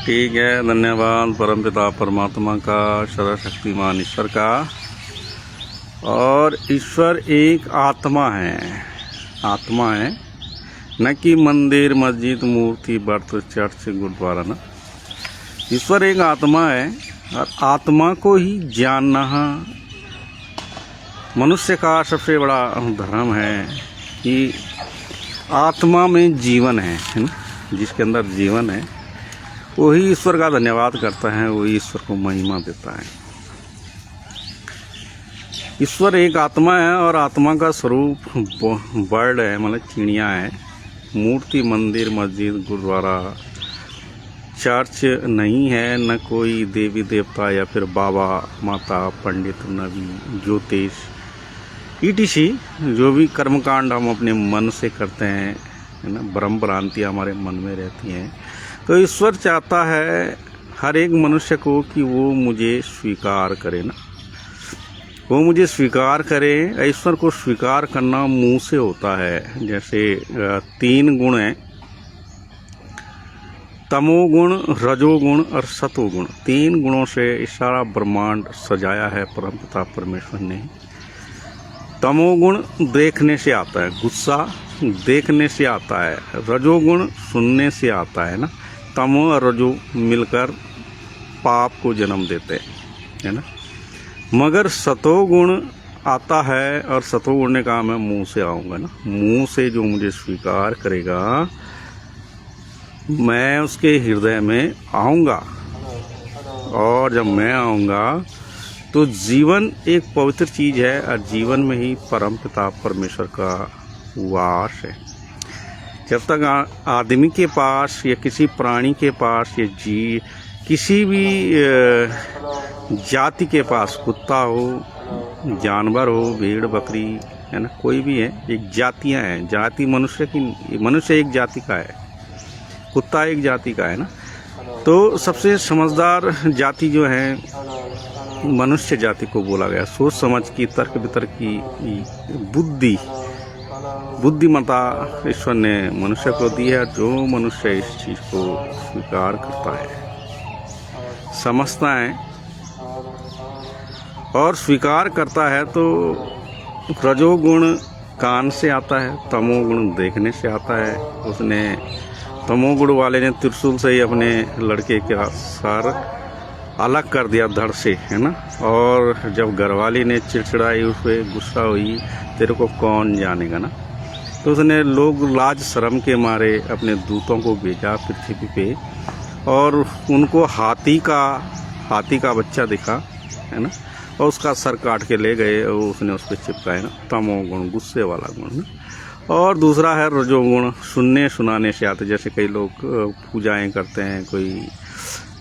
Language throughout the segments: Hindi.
ठीक है, धन्यवाद परमपिता परमात्मा का, सर्वशक्तिमान ईश्वर का। और ईश्वर एक आत्मा है, आत्मा है, न कि मंदिर मस्जिद मूर्ति व्रत चर्च गुरुद्वारा। ना, ईश्वर एक आत्मा है और आत्मा को ही जानना मनुष्य का सबसे बड़ा धर्म है कि आत्मा में जीवन है ना, जिसके अंदर जीवन है वही ईश्वर का धन्यवाद करता है, वही ईश्वर को महिमा देता है। ईश्वर एक आत्मा है और आत्मा का स्वरूप बर्ड है, मतलब चिड़िया है। मूर्ति मंदिर मस्जिद गुरुद्वारा चर्च नहीं है, न कोई देवी देवता या फिर बाबा माता पंडित नबी ज्योतिष ईटीसी जो भी कर्मकांड हम अपने मन से करते हैं, है ना, भ्रम भ्रांति हमारे मन में रहती हैं। तो ईश्वर चाहता है हर एक मनुष्य को कि वो मुझे स्वीकार करे, ना, वो मुझे स्वीकार करे। ईश्वर को स्वीकार करना मुंह से होता है। जैसे 3 गुण हैं, तमोगुण, रजोगुण और सतोगुण। 3 गुणों से सारा ब्रह्मांड सजाया है परमपिता परमेश्वर ने। तमोगुण देखने से आता है, गुस्सा देखने से आता है। रजोगुण सुनने से आता है ना, तमो और रजो मिलकर पाप को जन्म देते हैं, है ना। मगर सतोगुण आता है और सतोगुण ने कहा मैं मुंह से आऊँगा ना, मुंह से जो मुझे स्वीकार करेगा मैं उसके हृदय में आऊँगा। और जब मैं आऊँगा तो जीवन एक पवित्र चीज़ है और जीवन में ही परमपिता परमेश्वर का वास है। जब तक आदमी के पास या किसी प्राणी के पास या किसी भी जाति के पास, कुत्ता हो, जानवर हो, भेड़ बकरी, है ना, कोई भी है, एक जातियां हैं। जाति मनुष्य की, मनुष्य एक जाति का है, कुत्ता एक जाति का है ना। तो सबसे समझदार जाति जो है मनुष्य जाति को बोला गया। सोच समझ की, तर्क वितर्क की बुद्धिमत्ता ईश्वर ने मनुष्य को दी है। जो मनुष्य इस चीज़ को स्वीकार करता है, समझता है और स्वीकार करता है, तो रजोगुण कान से आता है, तमोगुण देखने से आता है। उसने तमोगुण वाले ने त्रिशूल से ही अपने लड़के का सर अलग कर दिया धड़ से, है ना। और जब घरवाली ने चिड़चिड़ाई, उस पर गुस्सा हुई, तेरे को कौन जानेगा ना, तो उसने लोग लाज शर्म के मारे अपने दूतों को भेजा पृथ्वी पे और उनको हाथी का बच्चा दिखा, है ना, और उसका सर काट के ले गए और उसने उस पर चिपकाया ना। तमोगुण गुस्से वाला गुण ना। और दूसरा है रजोगुण, सुनने सुनाने से आते। जैसे कई लोग पूजाएं करते हैं, कोई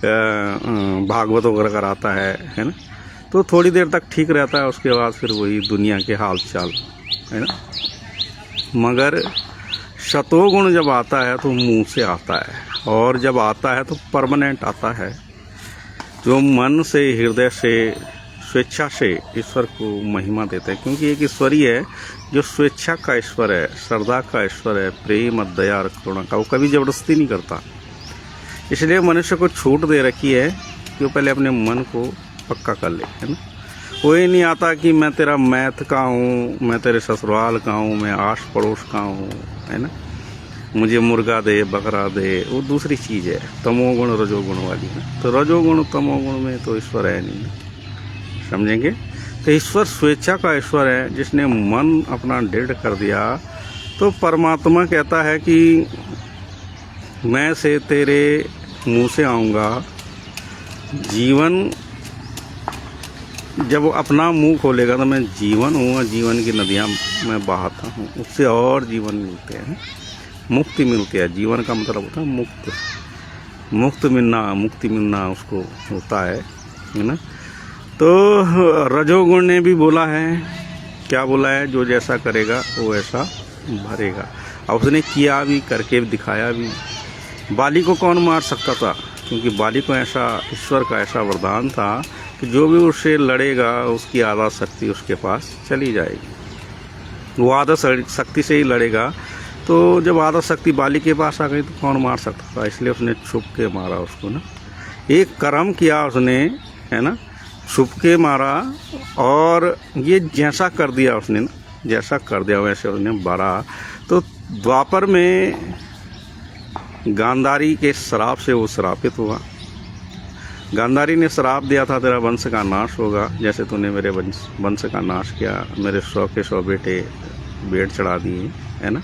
भागवत वगैरह कराता है ना, तो थोड़ी देर तक ठीक रहता है, उसके बाद फिर वही दुनिया के हाल चाल, है ना। मगर शतोगुण जब आता है तो मुंह से आता है, और जब आता है तो परमानेंट आता है, जो मन से हृदय से स्वेच्छा से ईश्वर को महिमा देते हैं। क्योंकि एक ईश्वरी है जो स्वेच्छा का ईश्वर है, श्रद्धा का ईश्वर है, प्रेम दया और करुणा का। वो कभी जबरदस्ती नहीं करता। इसलिए मनुष्य को छूट दे रखी है कि वो पहले अपने मन को पक्का कर ले, है ना। कोई नहीं आता कि मैं तेरा मैथ का हूँ, मैं तेरे ससुराल का हूँ, मैं आस पड़ोस का हूँ, है ना, मुझे मुर्गा दे बकरा दे, वो दूसरी चीज़ है, तमोगुण रजोगुण वाली है। तो रजोगुण तमोगुण में तो ईश्वर है नहीं, समझेंगे। तो ईश्वर स्वेच्छा का ईश्वर है, जिसने मन अपना दृढ़ कर दिया। तो परमात्मा कहता है कि मैं से तेरे मुंह से आऊँगा। जीवन जब अपना मुंह खोलेगा तो मैं जीवन हूँ, जीवन की नदियाँ मैं बहाता हूँ, उससे और जीवन मिलते हैं, मुक्ति मिलती है। जीवन का मतलब होता है मुक्त मिलना, मुक्ति मिलना उसको होता है ना। तो रजोगुण ने भी बोला है, क्या बोला है, जो जैसा करेगा वो ऐसा भरेगा। और उसने किया भी, करके भी दिखाया भी। बाली को कौन मार सकता था, क्योंकि बाली को ऐसा ईश्वर का ऐसा वरदान था कि जो भी उससे लड़ेगा उसकी आधा शक्ति उसके पास चली जाएगी। वो आधा शक्ति से ही लड़ेगा तो जब आदि शक्ति बाली के पास आ गई तो कौन मार सकता था, इसलिए उसने छुप के मारा उसको ना। एक कर्म किया उसने, है ना, छुप के मारा, और ये जैसा कर दिया उसने ना, जैसा कर दिया वैसे उसने मारा। तो द्वापर में गांधारी के श्राप से वो श्रापित हुआ। गांधारी ने श्राप दिया था तेरा वंश का नाश होगा, जैसे तूने मेरे वंश का नाश किया, मेरे 100 के 100 बेटे भेंट चढ़ा दिए, है ना,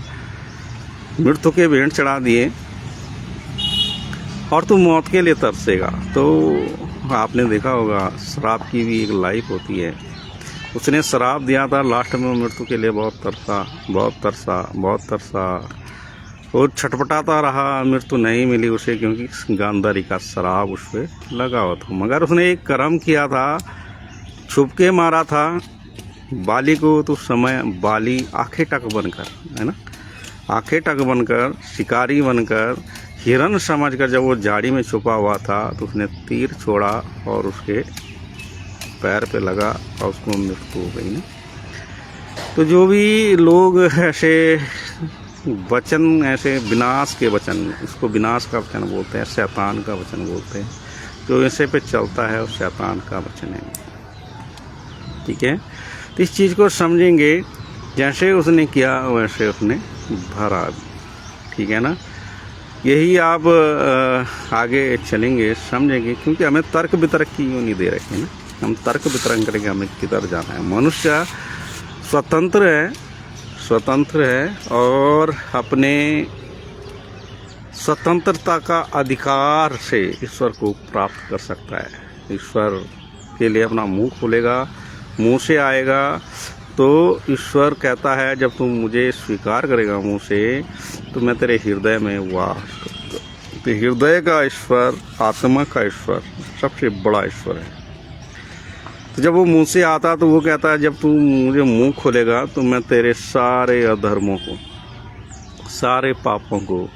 मृत्यु के भेंट चढ़ा दिए, और तू मौत के लिए तरसेगा। तो आपने देखा होगा श्राप की भी एक लाइफ होती है। उसने श्राप दिया था, लास्ट में मृत्यु के लिए बहुत तरसा, बहुत तरसा, बहुत तरसा, और छटपटाता रहा, मृत्यु नहीं मिली उसे, क्योंकि गांधारी का श्राप उस पर लगा हुआ था। मगर उसने एक कर्म किया था, छुप के मारा था बाली को। तो समय बाली आंखें टक बनकर, है ना, आंखें टक बनकर, शिकारी बनकर, हिरन समझकर जब वो झाड़ी में छुपा हुआ था तो उसने तीर छोड़ा और उसके पैर पे लगा और उसको मृत्यु हो गई ना। तो जो भी लोग ऐसे वचन, ऐसे विनाश के वचन, इसको विनाश का वचन बोलते हैं, शैतान का वचन बोलते हैं, जो ऐसे पे चलता है वो शैतान का वचन है, ठीक है। तो इस चीज़ को समझेंगे, जैसे उसने किया वैसे उसने भरा, ठीक है ना। यही आप आगे चलेंगे समझेंगे, क्योंकि हमें तर्क वितर्क की यूँ नहीं दे रखे हैं ना, हम तर्क वितर्क करेंगे हमें किधर जाना है। मनुष्य स्वतंत्र है, स्वतंत्र है, और अपने स्वतंत्रता का अधिकार से ईश्वर को प्राप्त कर सकता है। ईश्वर के लिए अपना मुंह खोलेगा, मुंह से आएगा, तो ईश्वर कहता है जब तुम मुझे स्वीकार करेगा मुंह से, तो मैं तेरे हृदय में वास करूंगा। तो हृदय का ईश्वर, आत्मा का ईश्वर सबसे बड़ा ईश्वर है। तो जब वो मुंह से आता तो वो कहता है जब तू मुझे मुंह खोलेगा तो मैं तेरे सारे अधर्मों को, सारे पापों को,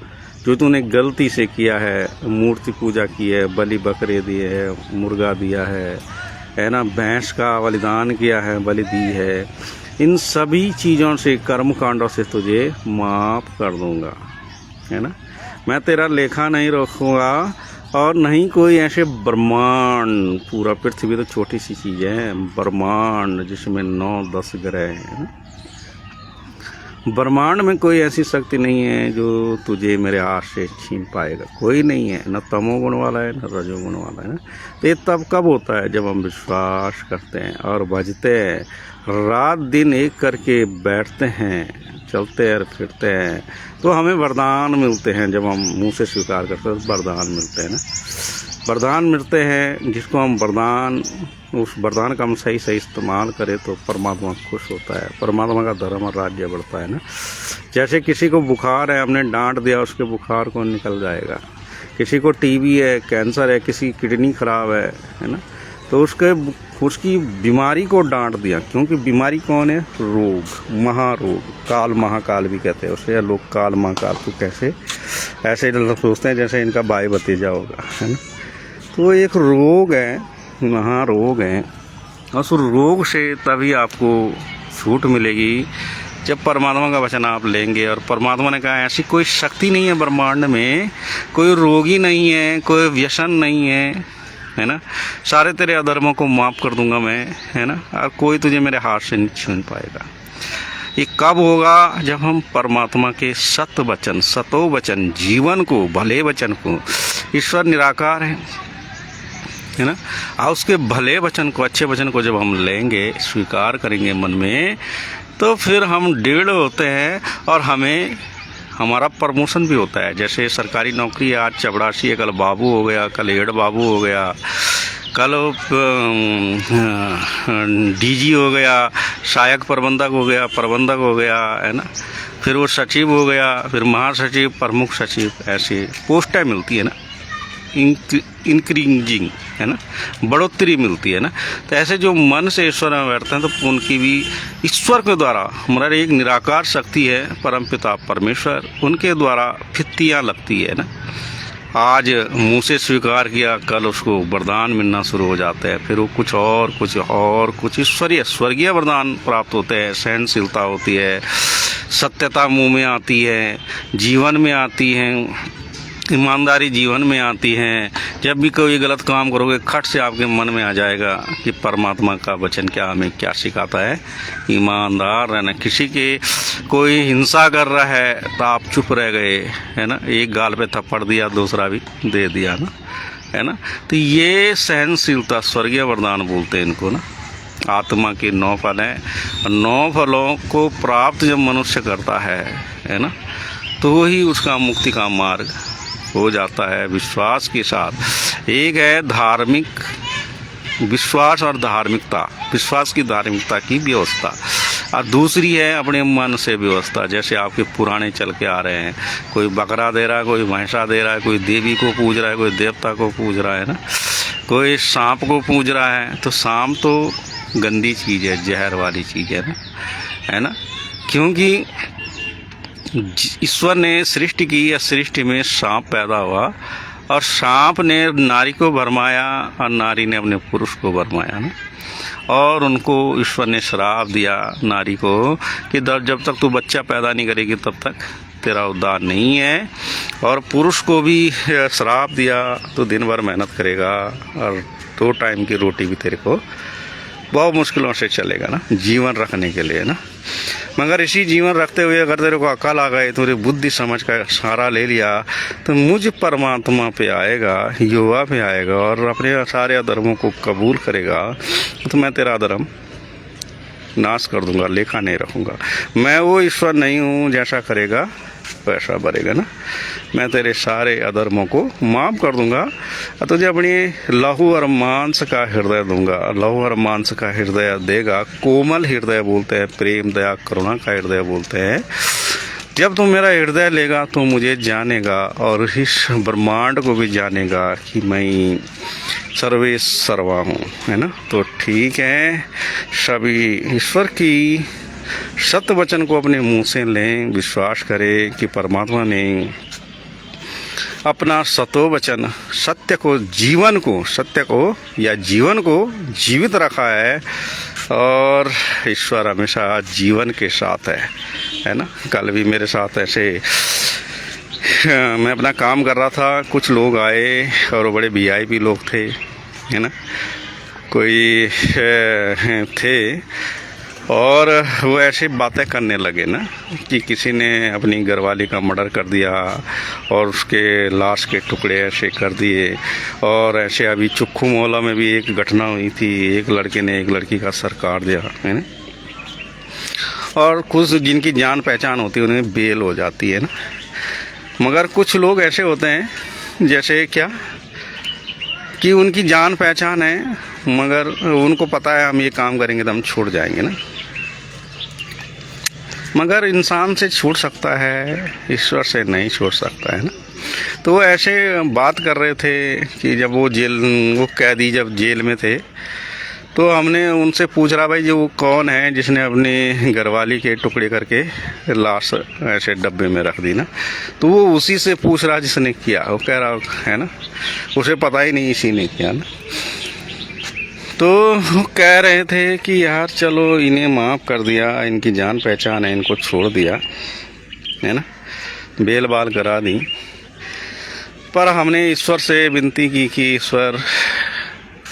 जो तूने गलती से किया है, मूर्ति पूजा की है, बलि बकरे दिए है, मुर्गा दिया है ना, भैंस का बलिदान किया है, बलि दी है, इन सभी चीज़ों से, कर्म कांडों से तुझे माफ़ कर दूंगा, है ना। मैं तेरा लेखा नहीं रखूँगा, और नहीं कोई ऐसे ब्रह्मांड, पूरा पृथ्वी तो छोटी सी चीज़ है, ब्रह्मांड जिसमें 9-10 ग्रह हैं, ब्रह्मांड में कोई ऐसी शक्ति नहीं है जो तुझे मेरे हाथ से छीन पाएगा, कोई नहीं है, न तमोगुण वाला है न रजोगुण वाला है ना। तो ये तब कब होता है जब हम विश्वास करते हैं और भजते हैं, रात दिन एक करके बैठते हैं, चलते हैं और फिरते हैं, तो हमें वरदान मिलते हैं। जब हम मुंह से स्वीकार करते हैं तो वरदान मिलते हैं ना, वरदान मिलते हैं, जिसको हम वरदान, उस वरदान का हम सही सही इस्तेमाल करें तो परमात्मा खुश होता है, परमात्मा का धर्म और राज्य बढ़ता है ना। जैसे किसी को बुखार है, हमने डांट दिया, उसके बुखार को निकल जाएगा। किसी को टीबी है, कैंसर है, किसी की किडनी खराब है ना, तो उसकी बीमारी को डांट दिया, क्योंकि बीमारी कौन है? रोग, महारोग, काल महाकाल भी कहते हैं उसे, लोग काल महाकाल को कैसे ऐसे सोचते हैं जैसे इनका भाई भतीजा होगा, है ना। तो एक रोग है, महारोग है, और उस रोग से तभी आपको छूट मिलेगी जब परमात्मा का वचन आप लेंगे। और परमात्मा ने कहा ऐसी कोई शक्ति नहीं है ब्रह्मांड में, कोई रोगी नहीं है, कोई व्यसन नहीं है ना, सारे तेरे अधर्मों को माफ़ कर दूंगा मैं, है ना, और कोई तुझे मेरे हाथ से नहीं छीन पाएगा। ये कब होगा? जब हम परमात्मा के सत्य वचन, सतो वचन, जीवन को, भले वचन को, ईश्वर निराकार है ना, और उसके भले वचन को, अच्छे वचन को जब हम लेंगे, स्वीकार करेंगे मन में, तो फिर हम दृढ़ होते हैं और हमें हमारा प्रमोशन भी होता है। जैसे सरकारी नौकरी, आज चपड़ासी है, कल बाबू हो गया, कल हेड बाबू हो गया, कल डीजी हो गया, सहायक प्रबंधक हो गया, प्रबंधक हो गया, है ना, फिर वो सचिव हो गया, फिर महासचिव, प्रमुख सचिव, ऐसी पोस्टें मिलती है ना, इंक्रीजिंग, है ना, बढ़ोतरी मिलती है ना। तो ऐसे जो मन से ईश्वर में बैठते हैं तो उनकी भी ईश्वर के द्वारा, हमारा एक निराकार शक्ति है परमपिता परमेश्वर, उनके द्वारा फित्तियाँ लगती है ना, आज मुंह से स्वीकार किया, कल उसको वरदान मिलना शुरू हो जाते हैं, फिर वो कुछ ईश्वरीय स्वर्गीय वरदान प्राप्त होते हैं। सहनशीलता होती है, सत्यता मुंह में आती है, जीवन में आती है, ईमानदारी जीवन में आती है। जब भी कोई गलत काम करोगे खट से आपके मन में आ जाएगा कि परमात्मा का वचन हमें क्या सिखाता है, ईमानदार रहना। किसी के कोई हिंसा कर रहा है तो आप चुप रह गए, है ना, एक गाल पे थप्पड़ दिया, दूसरा भी दे दिया ना, है ना। तो ये सहनशीलता स्वर्गीय वरदान बोलते हैं इनको ना। आत्मा के 9 फल हैं। 9 फलों को प्राप्त जब मनुष्य करता है ना, तो वही उसका मुक्ति का मार्ग हो जाता है विश्वास के साथ। एक है धार्मिक विश्वास और धार्मिकता, विश्वास की धार्मिकता की व्यवस्था, और दूसरी है अपने मन से व्यवस्था। जैसे आपके पुराने चल के आ रहे हैं, कोई बकरा दे रहा है, कोई भैंसा दे रहा है, कोई देवी को पूज रहा है, कोई देवता को पूज रहा है ना, कोई सांप को पूज रहा है। तो सांप तो गंदी चीज़ है, जहर वाली चीज़ है ना, है ना। क्योंकि ईश्वर ने सृष्टि की, या सृष्टि में सांप पैदा हुआ, और सांप ने नारी को भरमाया और नारी ने अपने पुरुष को भरमाया ना। और उनको ईश्वर ने श्राप दिया नारी को कि जब तक तू बच्चा पैदा नहीं करेगी तब तक तेरा उद्धार नहीं है। और पुरुष को भी श्राप दिया, तो दिन भर मेहनत करेगा और 2 टाइम की रोटी भी तेरे को बहुत मुश्किलों से चलेगा ना, जीवन रखने के लिए ना। मगर इसी जीवन रखते हुए अगर तेरे को अकल आ गई, तेरी बुद्धि समझ का सहारा ले लिया, तो मुझ परमात्मा पे आएगा, युवा पे आएगा और अपने सारे अधर्मों को कबूल करेगा, तो मैं तेरा अधर्म नाश कर दूंगा, लेखा नहीं रखूंगा। मैं वो ईश्वर नहीं हूँ जैसा करेगा वैसा भरेगा ना। मैं तेरे सारे अधर्मों को माफ़ कर दूंगा, तुझे अपनी लहू और मांस का हृदय दूंगा। लहू और मांस का हृदय देगा, कोमल हृदय बोलते हैं, प्रेम दया करुणा का हृदय बोलते हैं। जब तू मेरा हृदय लेगा तो मुझे जानेगा और इस ब्रह्मांड को भी जानेगा कि मैं सर्वे सर्वा हूँ, है ना। तो ठीक है, सभी ईश्वर की सत्य वचन को अपने मुंह से लें, विश्वास करें कि परमात्मा ने अपना सतो वचन सत्य को या जीवन को जीवित रखा है, और ईश्वर हमेशा जीवन के साथ है ना। कल भी मेरे साथ ऐसे मैं अपना काम कर रहा था, कुछ लोग आए और बड़े VIP लोग थे, है ना, कोई थे, और वो ऐसे बातें करने लगे ना कि किसी ने अपनी घरवाली का मर्डर कर दिया और उसके लाश के टुकड़े ऐसे कर दिए। और ऐसे अभी चुक्खू मोहल्ला में भी एक घटना हुई थी, एक लड़के ने एक लड़की का सर काट दिया, है ना। और कुछ जिनकी जान पहचान होती है उन्हें बेल हो जाती है ना। मगर कुछ लोग ऐसे होते हैं जैसे क्या कि उनकी जान पहचान है, मगर उनको पता है हम ये काम करेंगे तो हम छूट जाएंगे ना। मगर इंसान से छूट सकता है, ईश्वर से नहीं छूट सकता है ना। तो वो ऐसे बात कर रहे थे कि जब वो कैदी जब जेल में थे, तो हमने उनसे पूछ रहा, भाई जो वो कौन है जिसने अपनी घरवाली के टुकड़े करके लाश ऐसे डब्बे में रख दी ना। तो वो उसी से पूछ रहा जिसने किया। वो कह रहा है ना, उसे पता ही नहीं इसी ने किया ना। तो वो कह रहे थे कि यार चलो इन्हें माफ़ कर दिया, इनकी जान पहचान है, इनको छोड़ दिया, है ना, बेल बाल करा दी। पर हमने ईश्वर से विनती की कि ईश्वर,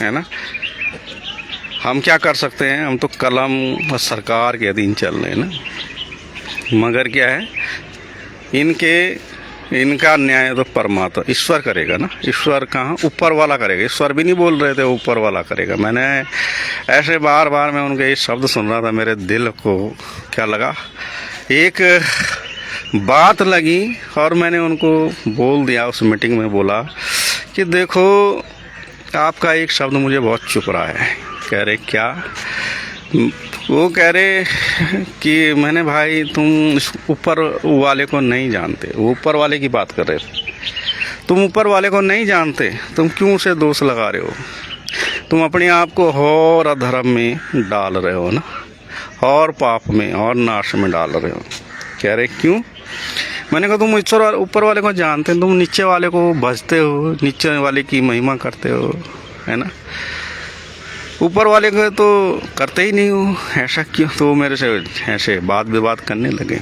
है ना, हम क्या कर सकते हैं, हम तो कलम और सरकार के अधीन चल रहे हैं ना। मगर क्या है, इनका न्याय तो परमात्मा ईश्वर करेगा ना। ईश्वर कहाँ, ऊपर वाला करेगा। ईश्वर भी नहीं बोल रहे थे, ऊपर वाला करेगा। मैंने ऐसे बार बार मैं उनके ये शब्द सुन रहा था, मेरे दिल को क्या लगा, एक बात लगी, और मैंने उनको बोल दिया, उस मीटिंग में बोला कि देखो आपका एक शब्द मुझे बहुत चुप रहा है। कह रहे क्या? वो कह रहे कि मैंने, भाई तुम ऊपर वाले को नहीं जानते। वो ऊपर वाले की बात कर रहे थे। तुम ऊपर वाले को नहीं जानते, तुम क्यों उसे दोष लगा रहे हो? तुम अपने आप को और अधर्म में डाल रहे हो ना, और पाप में और नाश में डाल रहे हो। कह रहे क्यों? मैंने कहा तुम ईश्वर ऊपर वाले को जानते हो, तुम नीचे वाले को भजते हो, नीचे वाले की महिमा करते हो, है ना। ऊपर वाले को तो करते ही नहीं हो, ऐसा क्यों। तो मेरे से ऐसे बात विवाद करने लगे।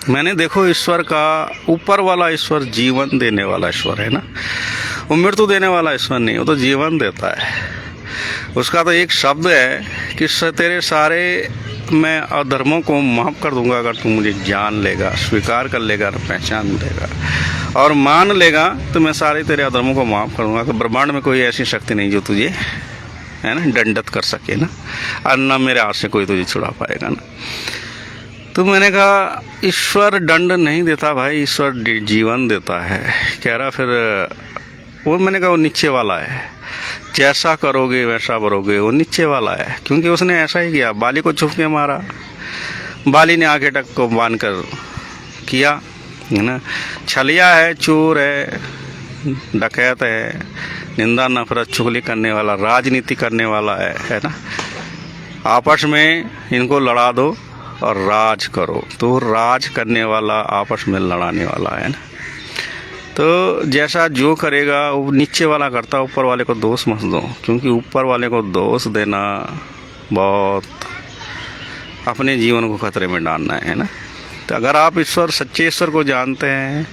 मैंने देखो ईश्वर का, ऊपर वाला ईश्वर जीवन देने वाला ईश्वर है ना, वो मृत्यु देने वाला ईश्वर नहीं, वो तो जीवन देता है। उसका तो एक शब्द है कि तेरे सारे मैं अधर्मों को माफ़ कर दूंगा अगर तू मुझे जान लेगा, स्वीकार कर लेगा, पहचान लेगा और मान लेगा, तो मैं सारे तेरे अधर्मों को माफ़ कर दूंगा। तो ब्रह्मांड में कोई ऐसी शक्ति नहीं जो तुझे, है ना, दंडित कर सके ना, और ना मेरे हाथ से कोई तुझे छुड़ा पाएगा ना। तो मैंने कहा ईश्वर दंड नहीं देता भाई, ईश्वर जीवन देता है। कह रहा फिर वो, मैंने कहा वो नीचे वाला है, जैसा करोगे वैसा भरोगे, वो नीचे वाला है। क्योंकि उसने ऐसा ही किया, बाली को छुप के मारा, बाली ने आगे तक को बांध कर किया, है ना। छलिया है, चोर है, डकैत है, निंदा नफरत चुगली करने वाला, राजनीति करने वाला है ना। आपस में इनको लड़ा दो और राज करो, तो राज करने वाला आपस में लड़ाने वाला है ना। तो जैसा जो करेगा वो नीचे वाला करता, ऊपर वाले को दोष मत दो, क्योंकि ऊपर वाले को दोष देना बहुत अपने जीवन को खतरे में डालना है ना। तो अगर आप ईश्वर, सच्चे ईश्वर को जानते हैं,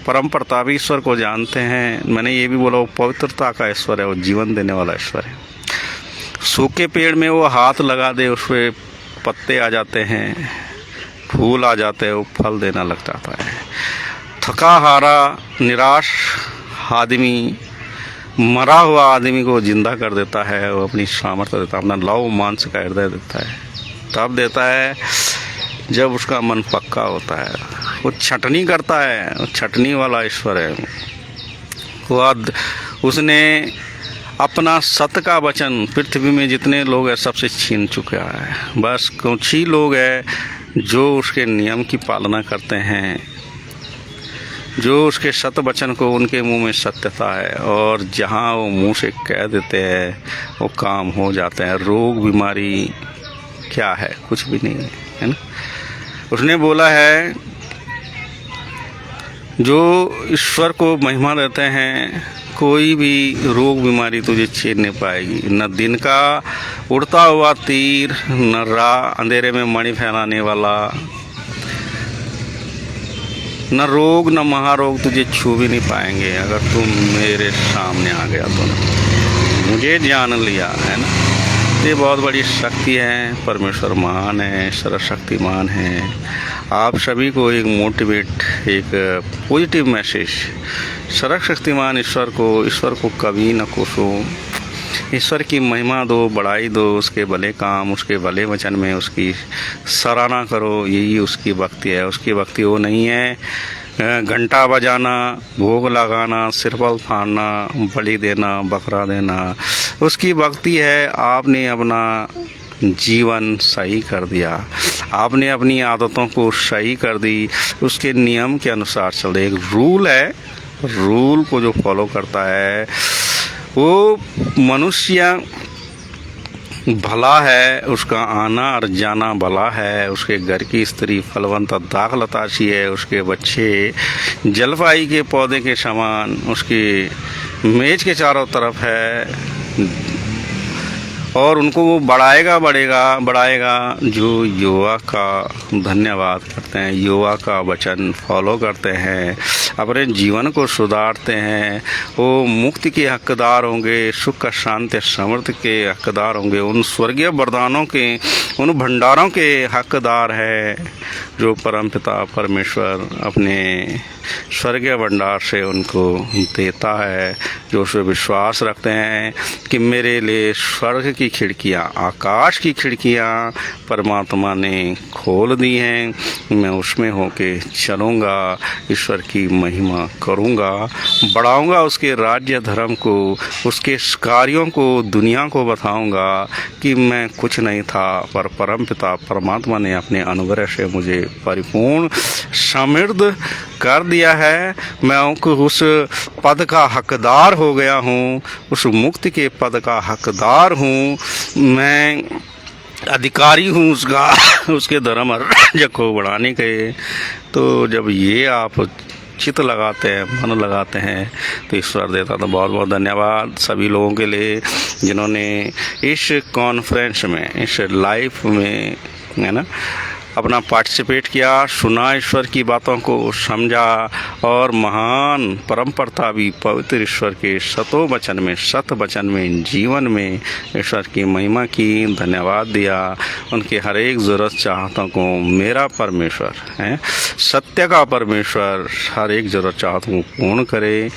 परम प्रतापी ईश्वर को जानते हैं, मैंने ये भी बोला वो पवित्रता का ईश्वर है, वो जीवन देने वाला ईश्वर है। सूखे पेड़ में वो हाथ लगा दे, उस पर पत्ते आ जाते हैं, फूल आ जाते हैं, वो फल देना लग जाता है। थका हारा निराश आदमी, मरा हुआ आदमी को जिंदा कर देता है, वो अपनी सामर्थ्य देता है, अपना लौह मांस का हृदय देता है। तब देता है जब उसका मन पक्का होता है। वो छटनी करता है, वो छटनी वाला ईश्वर है। वो उसने अपना सत्य का वचन पृथ्वी में जितने लोग हैं सबसे छीन चुका है। बस कुछ ही लोग हैं जो उसके नियम की पालना करते हैं, जो उसके सत्य वचन को, उनके मुंह में सत्यता है, और जहां वो मुंह से कह देते हैं वो काम हो जाते हैं। रोग बीमारी क्या है, कुछ भी नहीं है ना। उसने बोला है जो ईश्वर को महिमा देते हैं, कोई भी रोग बीमारी तुझे छेड़ नहीं पाएगी। न दिन का उड़ता हुआ तीर, न अंधेरे में मणि फैलाने वाला, न रोग न महारोग तुझे छू भी नहीं पाएंगे अगर तुम मेरे सामने आ गया तो। मुझे जान लिया, है ना। ये बहुत बड़ी शक्ति है, परमेश्वर महान है, सर्वशक्तिमान है। आप सभी को एक मोटिवेट, एक पॉजिटिव मैसेज, सर्वशक्तिमान ईश्वर को कभी न कोसो। ईश्वर की महिमा दो, बढ़ाई दो, उसके भले काम, उसके भले वचन में उसकी सराहना करो। यही उसकी भक्ति है। उसकी भक्ति वो नहीं है घंटा बजाना, भोग लगाना, सिरफल फाड़ना, बलि देना, बकरा देना। उसकी भक्ति है आपने अपना जीवन सही कर दिया, आपने अपनी आदतों को सही कर दी, उसके नियम के अनुसार चल रहे। एक रूल है, रूल को जो फॉलो करता है वो मनुष्य भला है, उसका आना और जाना भला है, उसके घर की स्त्री फलवंत दाखलताशी है, उसके बच्चे जलपाई के पौधे के समान उसकी मेज के चारों तरफ है, और उनको वो बढ़ाएगा जो योगा का धन्यवाद करते हैं, योगा का वचन फॉलो करते हैं, अपने जीवन को सुधारते हैं, वो मुक्ति के हकदार होंगे, सुख शांति समृद्धि के हकदार होंगे, उन स्वर्गीय वरदानों के, उन भंडारों के हकदार है जो परमपिता परमेश्वर अपने स्वर्गीय भंडार से उनको देता है। जो उस पर विश्वास रखते हैं कि मेरे लिए स्वर्ग की खिड़कियाँ, आकाश की खिड़कियाँ परमात्मा ने खोल दी हैं, मैं उसमें होके चलूँगा, ईश्वर की महिमा करूँगा, बढ़ाऊँगा उसके राज्य धर्म को, उसके कार्यों को दुनिया को बताऊँगा कि मैं कुछ नहीं था, पर परमपिता परमात्मा ने अपने अनुग्रह से मुझे परिपूर्ण समृद्ध कर दिया है। मैं उस पद का हकदार हो गया हूँ, उस मुक्ति के पद का हकदार हूँ। मैं अधिकारी हूँ उसका उसके धर्म राज्य को बढ़ाने के। तो जब ये आप चित लगाते हैं, मन लगाते हैं, तो ईश्वर देता। तो बहुत बहुत धन्यवाद सभी लोगों के लिए जिन्होंने इस कॉन्फ्रेंस में, इस लाइफ में, है ना, अपना पार्टिसिपेट किया, सुना, ईश्वर की बातों को समझा और महान परम प्रतापी पवित्र ईश्वर के सतों वचन में, सत वचन में, जीवन में ईश्वर की महिमा की, धन्यवाद दिया। उनके हर एक ज़रूरत चाहतों को मेरा परमेश्वर है, सत्य का परमेश्वर, हर एक ज़रूरत चाहतों को पूर्ण करे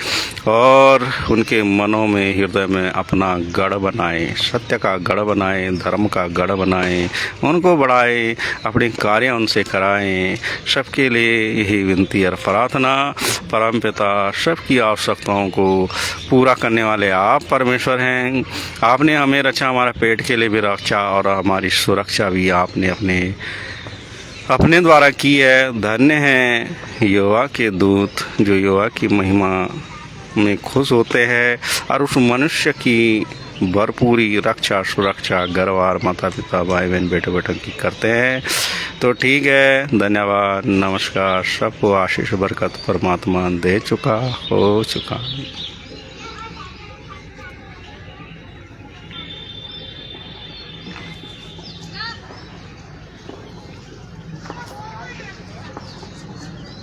और उनके मनों में, हृदय में अपना गढ़ बनाए, सत्य का गढ़ बनाए, धर्म का गढ़ बनाए, उनको बढ़ाए, अपने कार्य उनसे कराएं। सबके लिए यही विनती और प्रार्थना। परम पिता सबकी आवश्यकताओं को पूरा करने वाले आप परमेश्वर हैं। आपने हमें रचा, हमारे पेट के लिए भी रक्षा और हमारी सुरक्षा भी आपने अपने द्वारा की है। धन्य हैं यहोवा के दूत जो यहोवा की महिमा में खुश होते हैं और उस मनुष्य की भरपूरी रक्षा, सुरक्षा घरवार, माता पिता, भाई बहन, बेटे बेटों की करते हैं। तो ठीक है, धन्यवाद, नमस्कार। सबको आशीष बरकत परमात्मा दे चुका, हो चुका।